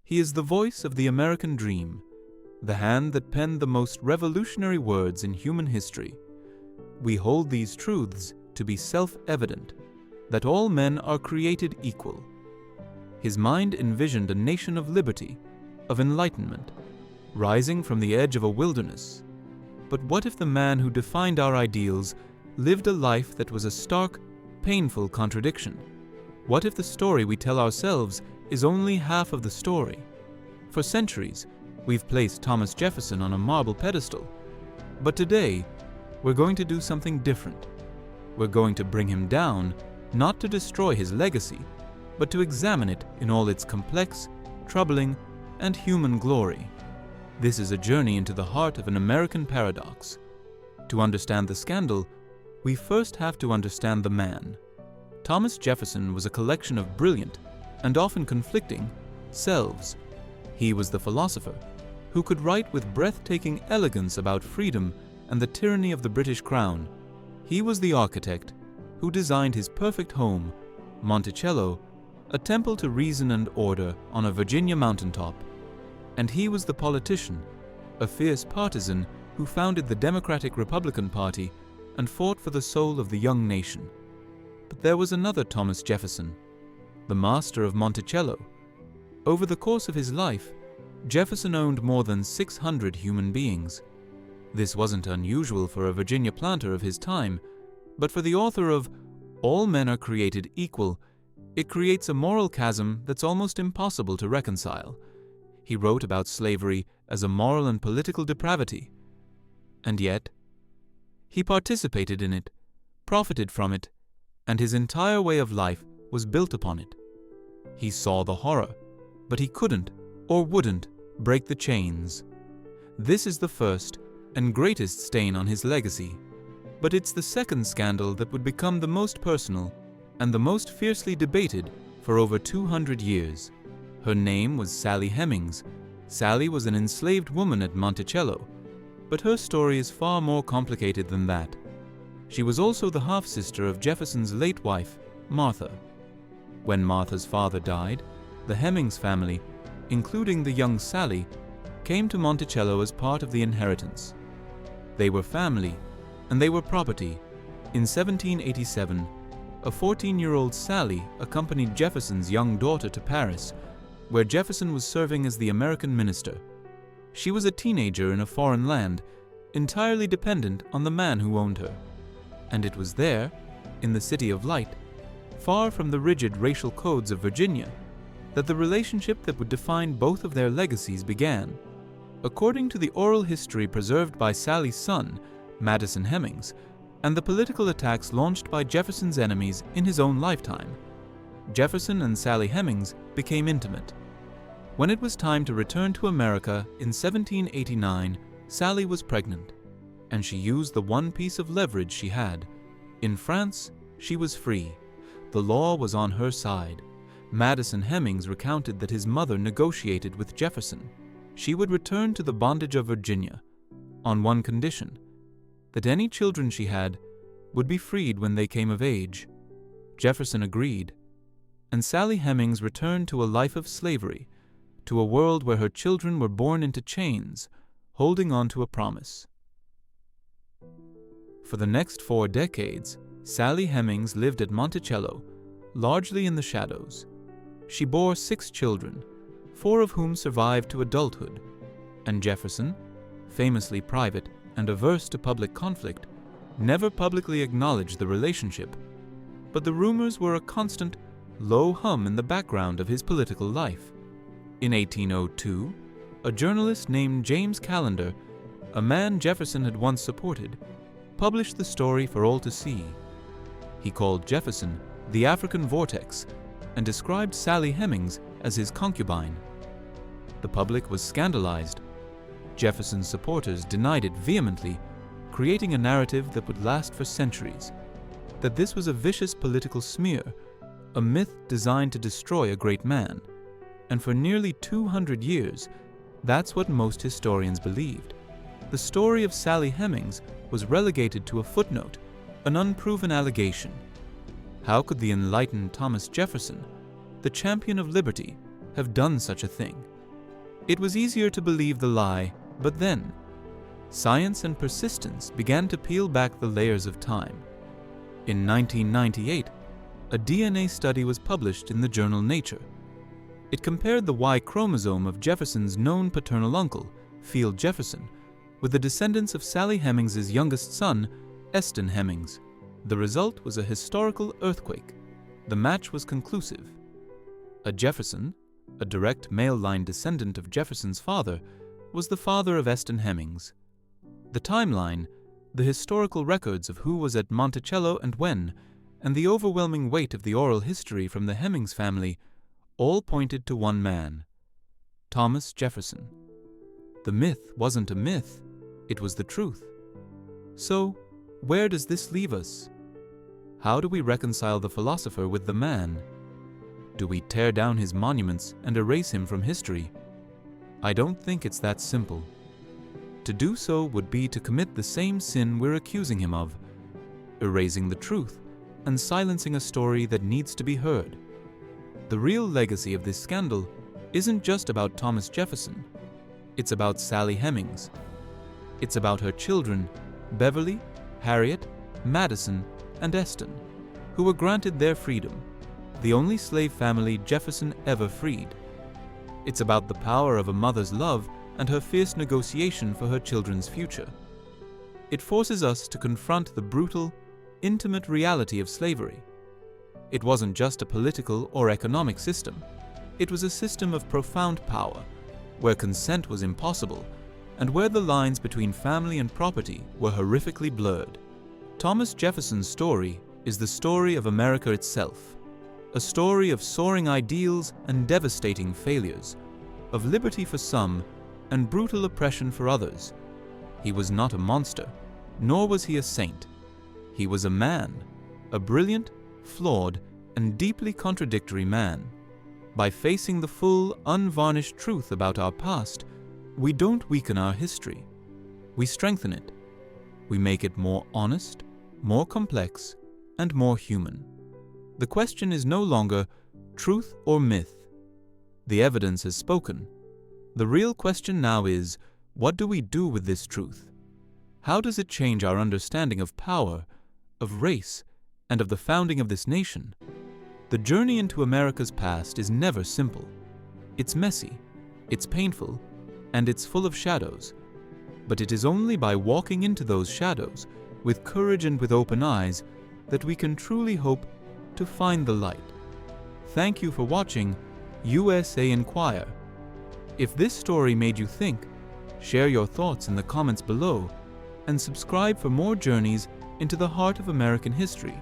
He is the voice of the American dream, the hand that penned the most revolutionary words in human history. We hold these truths to be self-evident, that all men are created equal. His mind envisioned a nation of liberty, of enlightenment, rising from the edge of a wilderness. But what if the man who defined our ideals lived a life that was a stark, painful contradiction? What if the story we tell ourselves is only half of the story? For centuries, we've placed Thomas Jefferson on a marble pedestal. But today, we're going to do something different. We're going to bring him down, not to destroy his legacy, but to examine it in all its complex, troubling, and human glory. This is a journey into the heart of an American paradox. To understand the scandal, we first have to understand the man. Thomas Jefferson was a collection of brilliant, and often conflicting, selves. He was the philosopher, who could write with breathtaking elegance about freedom and the tyranny of the British Crown. He was the architect, who designed his perfect home, Monticello, a temple to reason and order on a Virginia mountaintop. And he was the politician, a fierce partisan who founded the Democratic-Republican Party and fought for the soul of the young nation. But there was another Thomas Jefferson, the master of Monticello. Over the course of his life, Jefferson owned more than 600 human beings. This wasn't unusual for a Virginia planter of his time, but for the author of All Men Are Created Equal, it creates a moral chasm that's almost impossible to reconcile. He wrote about slavery as a moral and political depravity. And yet, he participated in it, profited from it, and his entire way of life was built upon it. He saw the horror, but he couldn't or wouldn't break the chains. This is the first and greatest stain on his legacy. But it's the second scandal that would become the most personal and the most fiercely debated for over 200 years. Her name was Sally Hemings. Sally was an enslaved woman at Monticello, but her story is far more complicated than that. She was also the half-sister of Jefferson's late wife, Martha. When Martha's father died, the Hemings family, including the young Sally, came to Monticello as part of the inheritance. They were family, and they were property. In 1787, a 14-year-old Sally accompanied Jefferson's young daughter to Paris, where Jefferson was serving as the American minister. She was a teenager in a foreign land, entirely dependent on the man who owned her. And it was there, in the City of Light, far from the rigid racial codes of Virginia, that the relationship that would define both of their legacies began. According to the oral history preserved by Sally's son, Madison Hemings, and the political attacks launched by Jefferson's enemies in his own lifetime, Jefferson and Sally Hemings became intimate. When it was time to return to America in 1789, Sally was pregnant, and she used the one piece of leverage she had. In France, she was free. The law was on her side. Madison Hemings recounted that his mother negotiated with Jefferson. She would return to the bondage of Virginia, on one condition, that any children she had would be freed when they came of age. Jefferson agreed, and Sally Hemings returned to a life of slavery, to a world where her children were born into chains, holding on to a promise. For the next 4 decades, Sally Hemings lived at Monticello, largely in the shadows. She bore 6 children, 4 of whom survived to adulthood, and Jefferson, famously private and averse to public conflict, never publicly acknowledged the relationship, but the rumors were a constant, low hum in the background of his political life. In 1802, a journalist named James Callender, a man Jefferson had once supported, published the story for all to see. He called Jefferson the African Vortex and described Sally Hemings as his concubine. The public was scandalized. Jefferson's supporters denied it vehemently, creating a narrative that would last for centuries, that this was a vicious political smear, a myth designed to destroy a great man. And for nearly 200 years, that's what most historians believed. The story of Sally Hemings was relegated to a footnote, an unproven allegation. How could the enlightened Thomas Jefferson, the champion of liberty, have done such a thing? It was easier to believe the lie, but then, science and persistence began to peel back the layers of time. In 1998, a DNA study was published in the journal Nature. It compared the Y chromosome of Jefferson's known paternal uncle, Thomas Jefferson, with the descendants of Sally Hemings' youngest son, Eston Hemings. The result was a historical earthquake. The match was conclusive. A Jefferson, a direct male line descendant of Jefferson's father, was the father of Eston Hemings. The timeline, the historical records of who was at Monticello and when, and the overwhelming weight of the oral history from the Hemings family all pointed to one man, Thomas Jefferson. The myth wasn't a myth, it was the truth. So, where does this leave us? How do we reconcile the philosopher with the man? Do we tear down his monuments and erase him from history? I don't think it's that simple. To do so would be to commit the same sin we're accusing him of, erasing the truth and silencing a story that needs to be heard. The real legacy of this scandal isn't just about Thomas Jefferson. It's about Sally Hemings. It's about her children, Beverly, Harriet, Madison, and Eston, who were granted their freedom, the only slave family Jefferson ever freed. It's about the power of a mother's love and her fierce negotiation for her children's future. It forces us to confront the brutal, intimate reality of slavery. It wasn't just a political or economic system. It was a system of profound power, where consent was impossible, and where the lines between family and property were horrifically blurred. Thomas Jefferson's story is the story of America itself, a story of soaring ideals and devastating failures, of liberty for some and brutal oppression for others. He was not a monster, nor was he a saint. He was a man, a brilliant, flawed, and deeply contradictory man. By facing the full, unvarnished truth about our past, we don't weaken our history. We strengthen it. We make it more honest, more complex, and more human. The question is no longer truth or myth. The evidence has spoken. The real question now is, what do we do with this truth? How does it change our understanding of power, of race, and of the founding of this nation? The journey into America's past is never simple. It's messy, it's painful, and it's full of shadows. But it is only by walking into those shadows, with courage and with open eyes, that we can truly hope to find the light. Thank you for watching USA Inquire. If this story made you think, share your thoughts in the comments below, and subscribe for more journeys into the heart of American history.